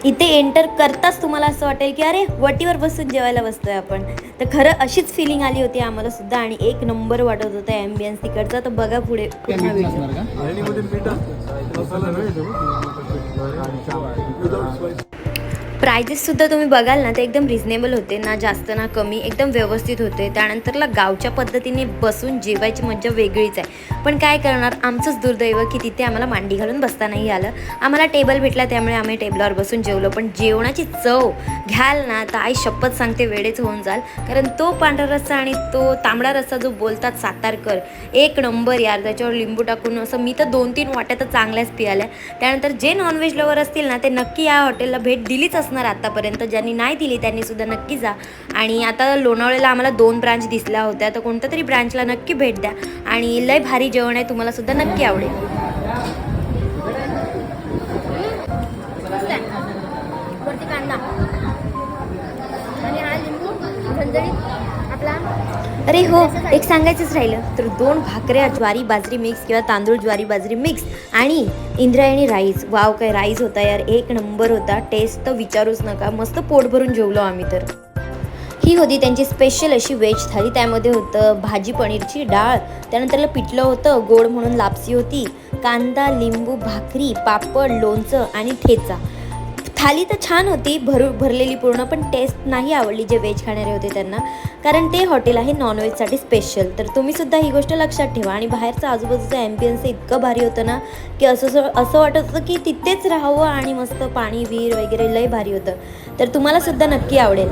इथे एंटर करताच तुम्हाला असं वाटेल की अरे वटीवर बसून जेवायला बसतोय आपण. तर खरं अशीच फिलिंग आली होती आम्हाला सुद्धा आणि एक नंबर वाटत होता ॲम्बियन्स तिकडचा. तर बघा पुढे पूर्ण व्हिडिओ. प्राइजेससुद्धा तुम्ही बघाल ना ते एकदम रिजनेबल होते, ना जास्त ना कमी, एकदम व्यवस्थित होते. त्यानंतरला गावच्या पद्धतीने बसून जेवायची मज्जा वेगळीच आहे. पण काय करणार, आमचंच दुर्दैव की तिथे आम्हाला मांडी घालून बसता नाही आलं. आम्हाला टेबल भेटला त्यामुळे आम्ही टेबलावर बसून जेवलो. पण जेवणाची चव घ्याल ना तर आई शपथ सांगते वेळेच होऊन जाल. कारण तो पांढरा रस्सा आणि तो तांबडा रस्सा जो बोलतात सातारकर, एक नंबर यार. त्याच्यावर लिंबू टाकून असं मी तर 2-3 वाट्या तर चांगल्याच पियाल्या. त्यानंतर जे नॉनव्हेज लवर असतील ना ते नक्की या हॉटेलला भेट दिलीच असणार आतापर्यंत. ज्यांनी नाही दिली त्यांनी सुद्धा नक्की जा. आणि आता लोणावळ्याला आम्हाला 2 ब्रांच दिसल्या होत्या, तर कोणत्या तरी ब्रांचला नक्की भेट द्या. आणि लय भारी जेवण आहे, तुम्हाला सुद्धा नक्की आवडेल. अरे हो, एक सांगायचंच राहिलं तर 2 भाकऱ्या ज्वारी बाजरी मिक्स किंवा तांदूळ ज्वारी बाजरी मिक्स आणि इंद्रायणी राईस. वाव काय राईस होता यार, एक नंबर होता. टेस्ट तर विचारूच नका, मस्त पोट भरून जेवलो आम्ही. तर ही होती त्यांची स्पेशल अशी व्हेज थाळी. त्यामध्ये होतं भाजी पनीरची डाळ, त्यानंतरला पिठलं होतं, गोड म्हणून लापसी होती, कांदा लिंबू भाकरी पापड लोणचं आणि ठेचा. थाली तर छान होती, भरलेली पूर्ण, पण टेस्ट नाही आवडली जे व्हेज खाणारे होते त्यांना. कारण ते हॉटेल आहे नॉनव्हेजसाठी स्पेशल. तर तुम्ही सुद्धा ही गोष्ट लक्षात ठेवा. आणि बाहेरचं आजूबाजूचं ॲम्बियन्स इतकं भारी होतं ना की असं वाटत होतं की तिथेच राहावं आणि मस्त पाणी विहीर वगैरे लय भारी होतं. तर तुम्हाला सुद्धा नक्की आवडेल.